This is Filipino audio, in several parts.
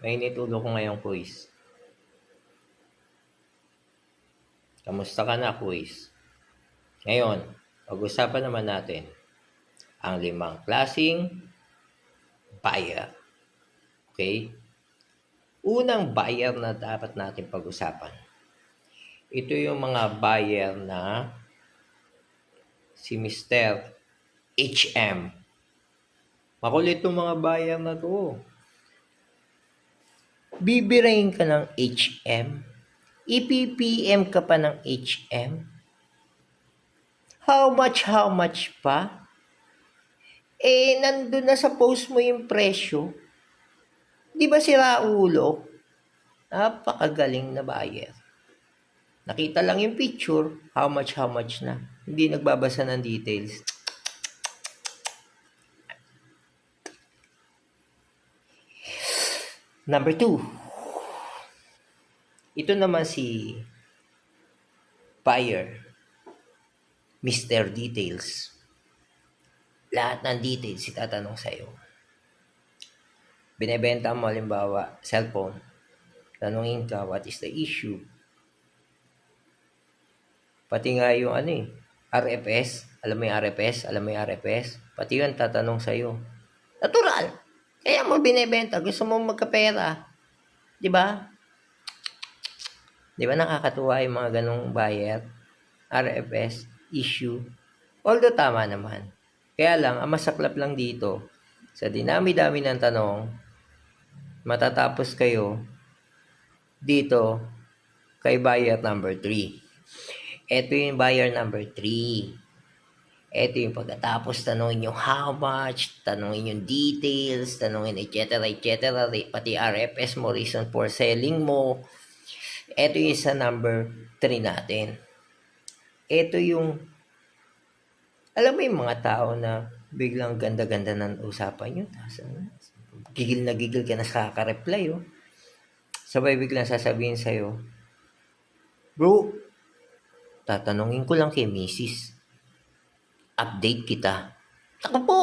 Mainit ulo ko ngayong quiz. Kamusta ka na, quiz? Ngayon, pag-usapan naman natin ang 5 klaseng buyer. Okay? Unang buyer na dapat natin pag-usapan. Ito yung mga buyer na si Mr. HM. Makulit yung mga buyer na to. Bibirahin ka ng HM. I-PPM ka pa ng HM. How much pa? Nandun na sa post mo yung presyo. Di ba sira ulo? Napakagaling na buyer. Nakita lang yung picture, how much na. Hindi nagbabasa ng details. Number 2. Ito naman si buyer. Mr. Details. Lahat ng details itatanong sa'yo. Binebenta mo, halimbawa, cellphone. Tanungin ka, what is the issue? Pati nga yung RFS. Alam mo yung RFS? Pati yun tatanong sa'yo. Natural. Kaya mo binebenta. Gusto mo magkapera. Di ba? Di ba nakakatuwa yung mga ganong buyer? RFS, issue. Although tama naman. Kaya lang, ang masaklap lang dito, sa dinami-dami ng tanong, matatapos kayo dito kay buyer number 3. Ito yung buyer number 3. Ito yung pagkatapos tanongin yung how much, tanongin yung details, tanongin etc. Pati RFS mo, reason for selling mo. Ito yung sa number 3 natin. Ito yung, alam mo yung mga tao na biglang ganda-ganda ng usapan yun. Gigil na gigil ka na sa kaka-reply. Sabay biglang sasabihin sa'yo, bro, tatanungin ko lang kay Mrs. Update kita. Ako po!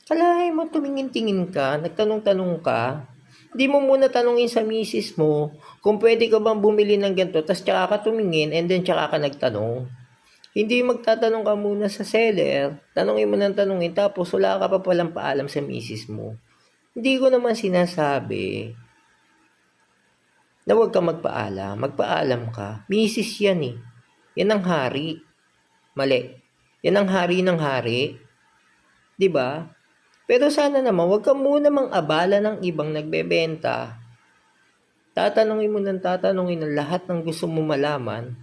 Kalahin mo, tumingin-tingin ka, nagtanong-tanong ka, hindi mo muna tanungin sa misis mo kung pwede ka bang bumili ng ganito, tapos tsaka ka tumingin and then tsaka ka nagtanong. Hindi magtatanong ka muna sa seller, tanungin mo ng tanungin, tapos wala ka pa palang paalam sa misis mo. Hindi ko naman sinasabi na huwag ka magpaalam. Magpaalam ka. Misis yan eh. Yan ang hari. Mali. Yan ang hari ng hari. Diba? Pero sana naman, huwag ka muna mang-abala ng ibang nagbebenta. Tatanungin mo ng tatanungin ng lahat ng gusto mo malaman.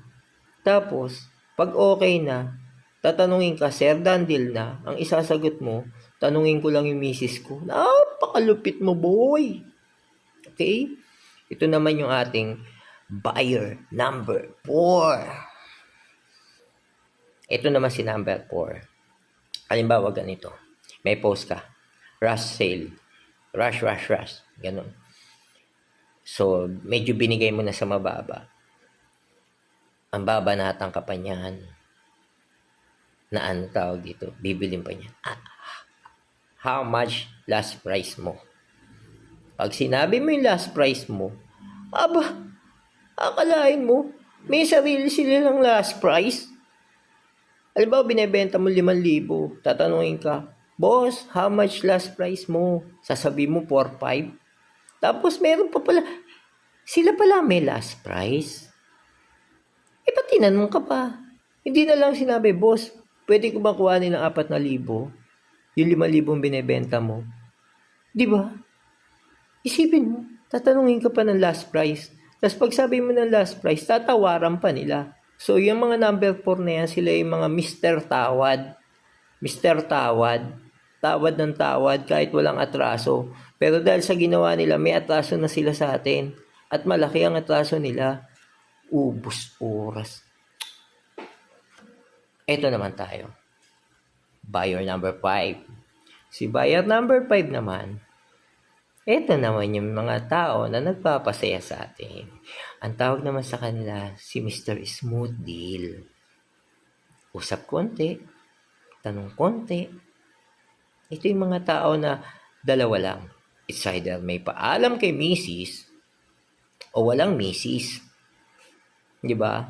Tapos, pag okay na, tatanungin ka, sir, done deal na. Ang isasagot mo, tanungin ko lang yung misis ko. Napakalupit mo, boy. Okay? Ito naman yung ating buyer number 4. Ito naman si number 4. Halimbawa ganito. May post ka. Rush sale. Rush. Ganun. So, medyo binigay mo na sa mababa. Ang baba na atang kapanyahan. Na ano tawag dito? Bibilin pa niya. How much last price mo? Pag sinabi mo yung last price mo, akalain mo, may sarili sila ng last price. Halimbawa, binebenta mo 5,000. Tatanungin ka, boss, how much last price mo? Sasabihin mo 4,500. Tapos meron pa pala, sila pala may last price. Ba't tinanong ka pa? Hindi na lang sinabi, boss, pwede ko ba kuhanin ng 4,000? Yung 5,000 binebenta mo. Di ba? Isipin mo, tatanungin ka pa ng last price. Tapos pag sabi mo ng last price, tatawaran pa nila. So, yung mga number 4 na yan, sila yung mga Mr. Tawad. Mr. Tawad. Tawad ng tawad kahit walang atraso. Pero dahil sa ginawa nila, may atraso na sila sa atin. At malaki ang atraso nila. Ubus oras. Ito naman tayo. Buyer number 5. Si buyer number 5 naman, ito naman yung mga tao na nagpapasaya sa atin. Ang tawag naman sa kanila, si Mr. Smooth Deal. Usap konti, tanong konti. Ito yung mga tao na dalawa lang. It's either may paalam kay misis o walang misis. Di ba?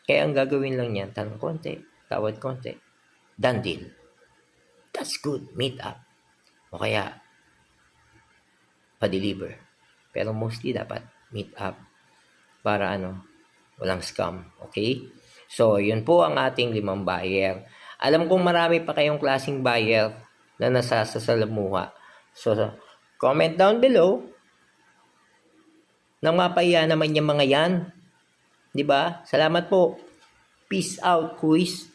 Kaya ang gagawin lang niyan, tanong konti, tawad konti, done deal. That's good, meet up. O kaya, pa-deliver. Pero mostly dapat meet up para walang scam. Okay? So, yun po ang ating 5 buyer. Alam kong marami pa kayong klaseng buyer na nasasalamuha. So, comment down below na mapahiya naman yung mga yan. 'Di ba? Salamat po. Peace out, quiz.